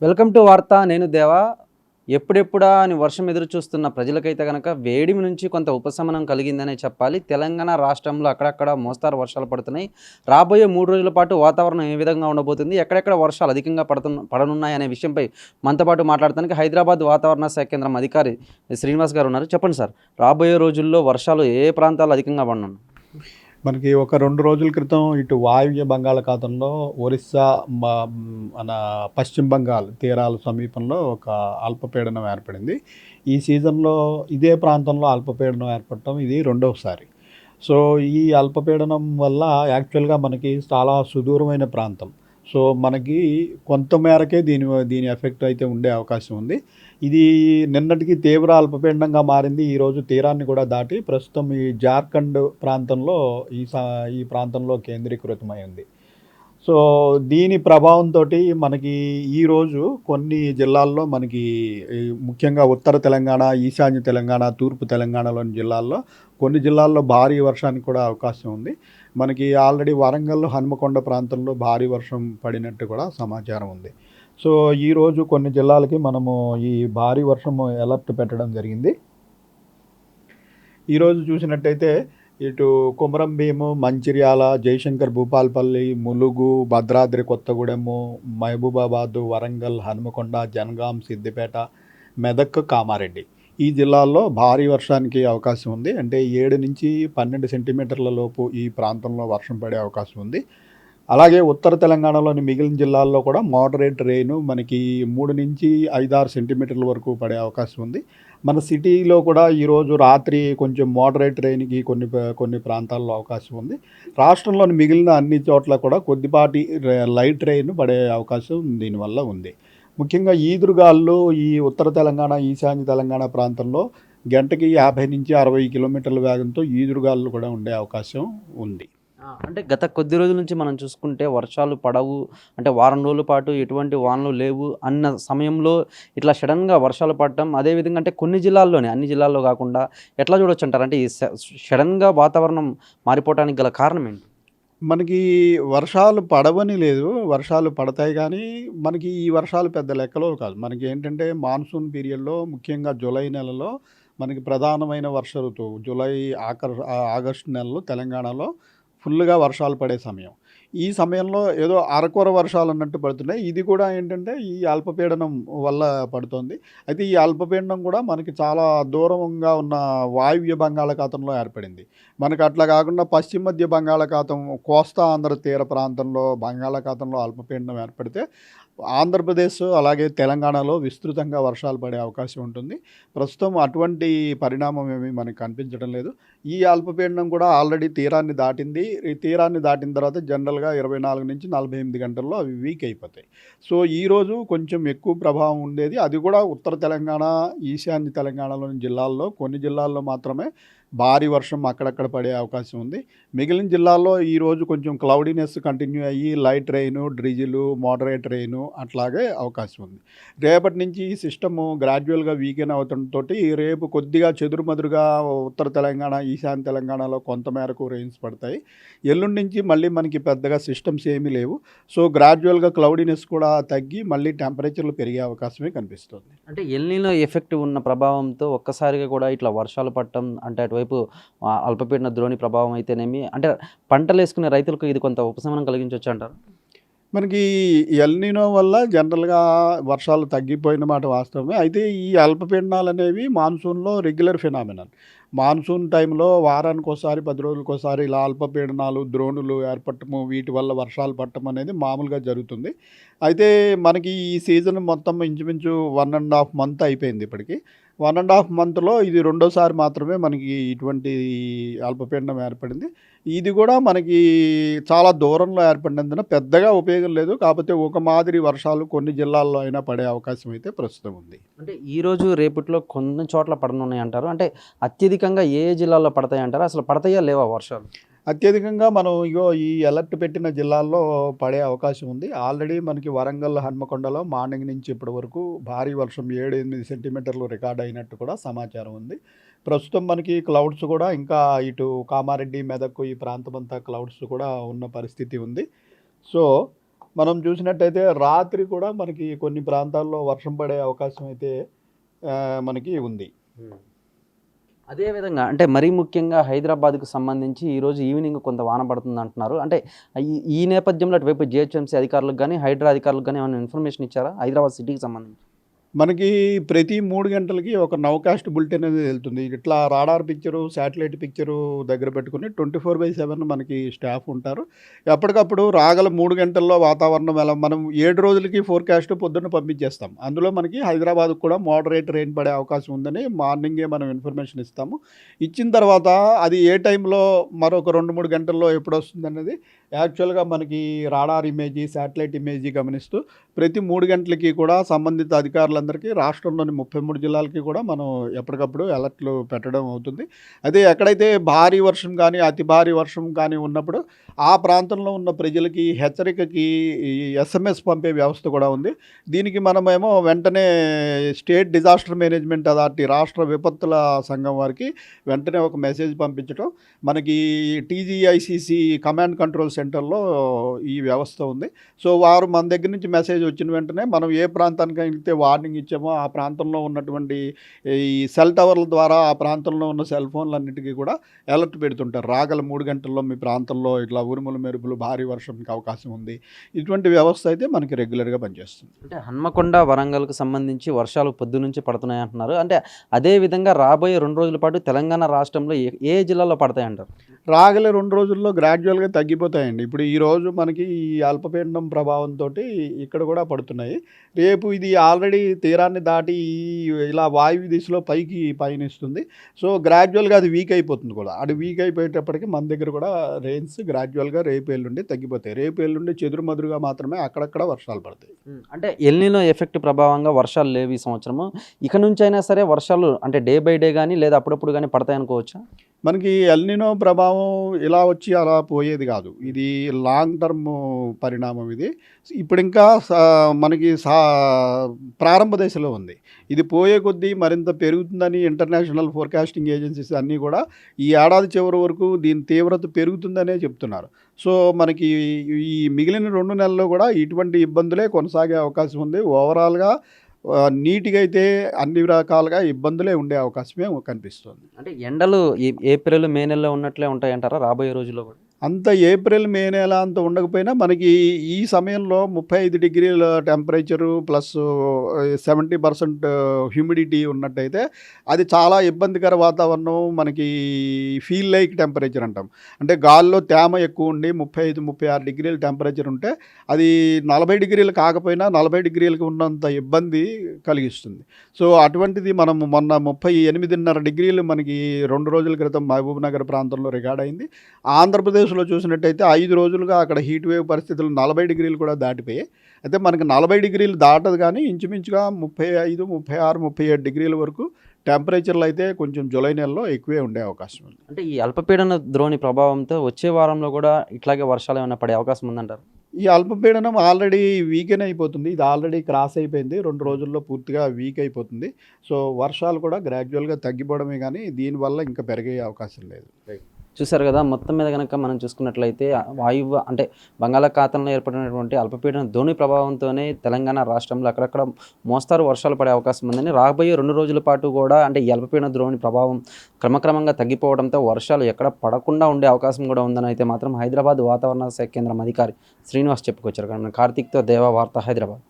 Welcome to వార్త. నేను దేవా. ఎప్పుడెప్పుడా అని వర్షం ఎదురు చూస్తున్న ప్రజలకైతే కనుక వేడిమి నుంచి కొంత ఉపశమనం కలిగిందనే చెప్పాలి. తెలంగాణ రాష్ట్రంలో అక్కడక్కడ మోస్తారు వర్షాలు పడుతున్నాయి. రాబోయే 3 రోజుల పాటు వాతావరణం ఏ విధంగా ఉండబోతుంది, ఎక్కడెక్కడ వర్షాలు అధికంగా పడనున్నాయి అనే విషయంపై మనతో పాటు మాట్లాడటానికి హైదరాబాద్ వాతావరణ శాఖ కేంద్రం అధికారి శ్రీనివాస్ గారు ఉన్నారు. చెప్పండి సార్, రాబోయే రోజుల్లో వర్షాలు ఏ ప్రాంతాల్లో అధికంగా పడనున్నాయి? మనకి ఒక 2 రోజుల క్రితం ఇటు వాయువ్య బంగాళాఖాతంలో ఒరిస్సా, మన పశ్చిమ బంగాల్ తీరాల సమీపంలో ఒక అల్పపీడనం ఏర్పడింది. ఈ సీజన్‌లో ఇదే ప్రాంతంలో అల్పపీడనం ఏర్పడటం ఇది రెండవసారి. సో, ఈ అల్పపీడనం వల్ల యాక్చువల్‌గా మనకి చాలా సుదూరమైన ప్రాంతం. సో, మనకి కొంత మేరకే దీని ఎఫెక్ట్ అయితే ఉండే అవకాశం ఉంది. ఇది నిన్నటికి తీవ్ర అల్పపీడనంగా మారింది. ఈరోజు తీరాన్ని కూడా దాటి ప్రస్తుతం ఈ జార్ఖండ్ ప్రాంతంలో ఈ ప్రాంతంలో కేంద్రీకృతమై ఉంది. సో, దీని ప్రభావంతోటి మనకి ఈరోజు కొన్ని జిల్లాల్లో మనకి ముఖ్యంగా ఉత్తర తెలంగాణ, ఈశాన్య తెలంగాణ, తూర్పు తెలంగాణలోని జిల్లాల్లో కొన్ని జిల్లాల్లో భారీ వర్షానికి కూడా అవకాశం ఉంది. మనకి ఆల్రెడీ వరంగల్, హన్మకొండ ప్రాంతంలో భారీ వర్షం పడినట్టు కూడా సమాచారం ఉంది. సో, ఈరోజు కొన్ని జిల్లాలకి మనము ఈ భారీ వర్షము అలర్ట్ పెట్టడం జరిగింది. ఈరోజు చూసినట్టయితే ఇటు కొమరం భీము, మంచిర్యాల, జయశంకర్ భూపాలపల్లి, ములుగు, భద్రాద్రి కొత్తగూడెము, మహబూబాబాదు, వరంగల్, హనుమకొండ, జనగాం, సిద్దిపేట, మెదక్, కామారెడ్డి ఈ జిల్లాల్లో భారీ వర్షానికి అవకాశం ఉంది. అంటే 7 నుంచి 12 సెంటీమీటర్ల లోపు ఈ ప్రాంతంలో వర్షం పడే అవకాశం ఉంది. అలాగే ఉత్తర తెలంగాణలోని మిగిలిన జిల్లాల్లో కూడా మోడరేట్ రెయిన్ మనకి 3 నుంచి 5-6 సెంటీమీటర్ల వరకు పడే అవకాశం ఉంది. మన సిటీలో కూడా ఈరోజు రాత్రి కొంచెం మోడరేట్ రెయిన్‌కి కొన్ని ప్రాంతాల్లో అవకాశం ఉంది. రాష్ట్రంలోని మిగిలిన అన్ని చోట్ల కూడా కొద్దిపాటి లైట్ రెయిన్ పడే అవకాశం దీనివల్ల ఉంది. ముఖ్యంగా ఈదురుగాలులు ఈ ఉత్తర తెలంగాణ, ఈశాన్య తెలంగాణ ప్రాంతంలో గంటకి 50-60 కిలోమీటర్ల వేగంతో ఈదురుగాలులు కూడా ఉండే అవకాశం ఉంది. అంటే గత కొద్ది రోజుల నుంచి మనం చూసుకుంటే వర్షాలు పడవు, అంటే వారం రోజుల పాటు ఎటువంటి వానలు లేవు అన్న సమయంలో ఇట్లా సడన్గా వర్షాలు పడటం, అదేవిధంగా అంటే కొన్ని జిల్లాల్లోనే, అన్ని జిల్లాల్లో కాకుండా ఎట్లా చూడొచ్చు అంటారు? అంటే ఈ సడన్గా వాతావరణం మారిపోవడానికి గల కారణం ఏంటి? మనకి వర్షాలు పడవని లేదు. వర్షాలు పడతాయి కానీ, మనకి ఈ వర్షాలు పెద్ద లెక్కలో కాదు. మనకి ఏంటంటే మాన్సూన్ పీరియడ్‌లో ముఖ్యంగా జూలై నెలలో మనకి ప్రధానమైన వర్ష ఋతువు. ఆగస్టు నెలలో తెలంగాణలో ఫుల్‌గా వర్షాలు పడే సమయం. ఈ సమయంలో ఏదో అరకొర వర్షాలు అన్నట్టు పడుతున్నాయి. ఇది కూడా ఏంటంటే ఈ అల్పపీడనం వల్ల పడుతోంది. అయితే ఈ అల్పపీడనం కూడా మనకి చాలా దూరంగా ఉన్న వాయువ్య బంగాళాఖాతంలో ఏర్పడింది. మనకు అట్లా కాకుండా పశ్చిమ మధ్య బంగాళాఖాతం, కోస్తా ఆంధ్ర తీర ప్రాంతంలో బంగాళాఖాతంలో అల్పపీడనం ఏర్పడితే ఆంధ్రప్రదేశ్ అలాగే తెలంగాణలో విస్తృతంగా వర్షాలు పడే అవకాశం ఉంటుంది. ప్రస్తుతం అటువంటి పరిణామం ఏమీ మనకు కనిపించడం లేదు. ఈ అల్పపీడనం కూడా ఆల్రెడీ తీరాన్ని దాటింది. ఈ తీరాన్ని దాటిన తర్వాత జనరల్‌గా 24-48 గంటల్లో అవి వీక్ అయిపోతాయి. సో, ఈరోజు కొంచెం ఎక్కువ ప్రభావం ఉండేది. అది కూడా ఉత్తర తెలంగాణ, ఈశాన్య తెలంగాణలోని జిల్లాల్లో కొన్ని జిల్లాల్లో మాత్రమే భారీ వర్షం అక్కడక్కడ పడే అవకాశం ఉంది. మిగిలిన జిల్లాల్లో ఈరోజు కొంచెం క్లౌడీనెస్ కంటిన్యూ అయ్యి లైట్ రెయిను, డ్రిజిలు, మోడరేట్ రెయిను అట్లాగే అవకాశం ఉంది. రేపటి నుంచి ఈ సిస్టము గ్రాడ్యువల్‌గా వీకెన్ అవడంతోటి రేపు కొద్దిగా చెదురుమదురుగా ఉత్తర తెలంగాణ, ఈశాన్య తెలంగాణలో కొంత మేరకు రెయిన్స్ పడతాయి. ఎల్లుండి నుంచి మళ్ళీ మనకి పెద్దగా సిస్టమ్స్ ఏమీ లేవు. సో, గ్రాడ్యువల్‌గా క్లౌడీనెస్ కూడా తగ్గి మళ్ళీ టెంపరేచర్‌లు పెరిగే అవకాశమే కనిపిస్తుంది. అంటే ఎల్‌నినో ఎఫెక్ట్ ఉన్న ప్రభావంతో ఒక్కసారిగా కూడా ఇట్లా వర్షాలు పడటం, అంటే అటువైపు అల్పపీడన ద్రోణి ప్రభావం అయితేనేమి, అంటే పంటలేసుకునే రైతులకు ఇది కొంత ఉపశమనం కలిగించొచ్చు అంటారా? మనకి ఎల్‌నినో వల్ల జనరల్‌గా వర్షాలు తగ్గిపోయిన మాట వాస్తవమే. అయితే ఈ అల్పపీడనాలనేవి మాన్సూన్‌లో రెగ్యులర్ ఫినామినన్. మాన్సూన్ టైంలో వారానికోసారి, 10 రోజులకోసారి ఇలా అల్పపీడనాలు, ద్రోణులు ఏర్పడటము, వీటి వల్ల వర్షాలు పడటం అనేది మామూలుగా జరుగుతుంది. అయితే మనకి ఈ సీజన్ మొత్తం ఇంచుమించు 1½ మంత్ అయిపోయింది ఇప్పటికి. 1½ మంత్‌లో ఇది రెండోసారి మాత్రమే మనకి ఇటువంటి అల్పపీడనం ఏర్పడింది. ఇది కూడా మనకి చాలా దూరంలో ఏర్పడినందున పెద్దగా ఉపయోగం లేదు. కాకపోతే ఒక మాదిరి వర్షాలు కొన్ని జిల్లాల్లో అయినా పడే అవకాశం అయితే ప్రస్తుతం ఉంది. అంటే ఈరోజు, రేపట్లో కొన్ని చోట్ల పడనున్నాయి అంటారు. అంటే అత్యధికంగా ఏ జిల్లాల్లో పడతాయి అంటారు? అసలు పడతాయా లేవా వర్షాలు? అత్యధికంగా మనం ఈ అలర్ట్ పెట్టిన జిల్లాల్లో పడే అవకాశం ఉంది. ఆల్రెడీ మనకి వరంగల్, హన్మకొండలో మార్నింగ్ నుంచి ఇప్పటి వరకు భారీ వర్షం 7-8 సెంటీమీటర్లు రికార్డ్ అయినట్టు కూడా సమాచారం ఉంది. ప్రస్తుతం మనకి క్లౌడ్స్ కూడా ఇంకా ఇటు కామారెడ్డి, మెదక్ ఈ ప్రాంతమంతా క్లౌడ్స్ కూడా ఉన్న పరిస్థితి ఉంది. సో, మనం చూసినట్టయితే రాత్రి కూడా మనకి కొన్ని ప్రాంతాల్లో వర్షం పడే అవకాశం అయితే మనకి ఉంది. అదేవిధంగా అంటే మరీ ముఖ్యంగా హైదరాబాద్కు సంబంధించి ఈరోజు ఈవినింగ్ కొంత వాన పడుతుంది అంటున్నారు. అంటే ఈ నేపథ్యంలో అటువైపు జిహెచ్ఎంసీ అధికారులకు కానీ, హైడ్రా అధికారులకు కానీ ఏమైనా ఇన్ఫర్మేషన్ ఇచ్చారా హైదరాబాద్ సిటీకి సంబంధించి? మనకి ప్రతి 3 గంటలకి ఒక నౌకాస్ట్ బులెటిన్ అనేది వెళ్తుంది. ఇట్లా రాడార్ పిక్చరు, శాటిలైట్ పిక్చరు దగ్గర పెట్టుకొని 24/7 మనకి స్టాఫ్ ఉంటారు. ఎప్పటికప్పుడు రాగల 3 గంటల్లో వాతావరణం ఎలా మనం 7 రోజులకి ఫోర్‌కాస్ట్ పొద్దున్న పంపించేస్తాం. అందులో మనకి హైదరాబాద్‌కు కూడా మోడరేట్ రెయిన్ పడే అవకాశం ఉందని మార్నింగే మనం ఇన్ఫర్మేషన్ ఇస్తాము. ఇచ్చిన తర్వాత అది ఏ టైంలో మరొక 2, 3 గంటల్లో ఎప్పుడొస్తుందనేది యాక్చువల్‌గా మనకి రాడార్ ఇమేజీ, శాటిలైట్ ఇమేజీ గమనిస్తూ ప్రతి 3 గంటలకి కూడా సంబంధిత అధికారులందరికీ రాష్ట్రంలోని 33 జిల్లాలకి కూడా మనం ఎప్పటికప్పుడు అలర్ట్‌లు పెట్టడం అవుతుంది. అయితే ఎక్కడైతే భారీ వర్షం కానీ, అతి భారీ వర్షం కానీ ఉన్నప్పుడు ఆ ప్రాంతంలో ఉన్న ప్రజలకి హెచ్చరికకి ఈ ఎస్ఎంఎస్ పంపే వ్యవస్థ కూడా ఉంది. దీనికి మనమేమో వెంటనే స్టేట్ డిజాస్టర్ మేనేజ్మెంట్ అథారిటీ రాష్ట్ర విపత్తుల సంఘం వారికి వెంటనే ఒక మెసేజ్ పంపించడం, మనకి టీజీఐసీసీ కమాండ్ కంట్రోల్ సెంటర్‌లో ఈ వ్యవస్థ ఉంది. సో వారు మన దగ్గర నుంచి మెసేజ్ వచ్చిన వెంటనే మనం ఏ ప్రాంతానికి అయితే వార్నింగ్ ఇచ్చామో ఆ ప్రాంతంలో ఉన్నటువంటి ఈ సెల్ టవర్ల ద్వారా ఆ ప్రాంతంలో ఉన్న సెల్ ఫోన్లన్నిటికీ కూడా అలర్ట్ పెడుతుంటారు. రాగల 3 గంటల్లో మీ ప్రాంతంలో ఇట్లా ఉరుములు మెరుపులు భారీ వర్షంకి అవకాశం ఉంది. ఇటువంటి వ్యవస్థ అయితే మనకి రెగ్యులర్‌గా పనిచేస్తుంది. అంటే హన్మకొండ, వరంగల్‌కు సంబంధించి వర్షాలు పొద్దునుంచి పడుతున్నాయి అంటున్నారు. అంటే అదే విధంగా రాబోయే 2 రోజుల పాటు తెలంగాణ రాష్ట్రంలో ఏ జిల్లాలో పడతాయంటారు? రాగల 2 రోజుల్లో గ్రాడ్యువల్‌గా తగ్గిపోతాయండి. ఇప్పుడు ఈరోజు మనకి ఈ అల్పపీడనం ప్రభావంతోటి ఇక్కడ కూడా పడుతున్నాయి. రేపు ఇది ఆల్రెడీ తీరాన్ని దాటి ఇలా వాయువ్య దిశలో పైకి పయనిస్తుంది. సో గ్రాడ్యువల్‌గా అది వీక్ అయిపోతుంది కూడా. అది వీక్ అయిపోయేటప్పటికి మన దగ్గర కూడా రెయిన్స్ గ్రాడ్యువల్‌గా రేపు ఎల్లుండి తగ్గిపోతాయి. రేపు ఎల్లుండి చెదురుమదురుగా మాత్రమే అక్కడక్కడ వర్షాలు పడతాయి. అంటే ఎల్‌నినో ఎఫెక్ట్ ప్రభావంగా వర్షాలు లేవు ఈ సంవత్సరము. ఇక నుంచైనా సరే వర్షాలు అంటే డే బై డే గానీ లేదా అప్పుడప్పుడు గానీ పడతాయనుకోవచ్చా? మనకి ఎల్‌నినో ప్రభావం ఇలా వచ్చి అలా పోయేది కాదు. ఇది లాంగ్ టర్మ్ పరిణామం ఇది. ఇప్పుడింకా మనకి ప్రారంభ దశలో ఉంది. ఇది పోయే కొద్దీ మరింత పెరుగుతుందని ఇంటర్నేషనల్ ఫోర్‌కాస్టింగ్ ఏజెన్సీస్ అన్నీ కూడా ఈ ఏడాది చివరి వరకు దీని తీవ్రత పెరుగుతుందనే చెప్తున్నారు. సో మనకి ఈ మిగిలిన 2 నెలల్లో కూడా ఇటువంటి ఇబ్బందులే కొనసాగే అవకాశం ఉంది. ఓవరాల్‌గా నీట్‌గా అయితే అన్ని రకాలుగా ఇబ్బందులే ఉండే అవకాశమే కనిపిస్తుంది. అంటే ఎండలు ఏప్రిల్, మే నెలలో ఉన్నట్లే ఉంటాయంటారా రాబోయే రోజుల్లో కూడా? అంత ఏప్రిల్, మే నెల అంత ఉండకపోయినా మనకి ఈ సమయంలో 35 డిగ్రీల టెంపరేచరు ప్లస్ 70% హ్యూమిడిటీ ఉన్నట్టయితే అది చాలా ఇబ్బందికర వాతావరణం. మనకి ఫీల్ లైక్ టెంపరేచర్ అంటాం. అంటే గాల్లో తేమ ఎక్కువ ఉండి 35, 36 డిగ్రీల టెంపరేచర్ ఉంటే అది 40 డిగ్రీలు కాకపోయినా 40 డిగ్రీలకు ఉన్నంత ఇబ్బంది కలిగిస్తుంది. సో అటువంటిది మనం మొన్న 38.5 డిగ్రీలు మనకి 2 రోజుల క్రితం మహబూబ్ నగర్ ప్రాంతంలో రికార్డ్ అయింది. ఆంధ్రప్రదేశ్లో చూసినట్టయితే 5 రోజులుగా అక్కడ హీట్ వేవ్ పరిస్థితులు 40 డిగ్రీలు కూడా దాటిపోయాయి. అయితే మనకి 40 డిగ్రీలు దాటదు కానీ ఇంచుమించుగా 35, 36, 37 డిగ్రీల వరకు టెంపరేచర్లు అయితే కొంచెం జూలై నెలలో ఎక్కువే ఉండే అవకాశం ఉంది. అంటే ఈ అల్పపీడన ద్రోణి ప్రభావంతో వచ్చే వారంలో కూడా ఇట్లాగే వర్షాలు ఏమైనా పడే అవకాశం ఉందంటారు? ఈ అల్పపీడనం ఆల్రెడీ వీకెన్ అయిపోతుంది. ఇది ఆల్రెడీ క్రాస్ అయిపోయింది. 2 రోజుల్లో పూర్తిగా వీక్ అయిపోతుంది. సో వర్షాలు కూడా గ్రాడ్యువల్‌గా తగ్గిపోవడమే కానీ దీనివల్ల ఇంకా పెరిగే అవకాశం లేదు. చూసారు కదా, మొత్తం మీద కనుక మనం చూసుకున్నట్లయితే వాయువ్య అంటే బంగాళాఖాతంలో ఏర్పడినటువంటి అల్పపీడన ద్రోణి ప్రభావంతోనే తెలంగాణ రాష్ట్రంలో అక్కడక్కడ మోస్తారు వర్షాలు పడే అవకాశం ఉందని, రాబోయే 2 రోజుల పాటు కూడా అంటే ఈ అల్పపీడన ద్రోణి ప్రభావం క్రమక్రమంగా తగ్గిపోవడంతో వర్షాలు ఎక్కడ పడకుండా ఉండే అవకాశం కూడా ఉందని అయితే మాత్రం హైదరాబాద్ వాతావరణ శాఖ కేంద్రం అధికారి శ్రీనివాస్ చెప్పుకొచ్చారు. కార్తీక్తో దేవా వార్త, హైదరాబాద్.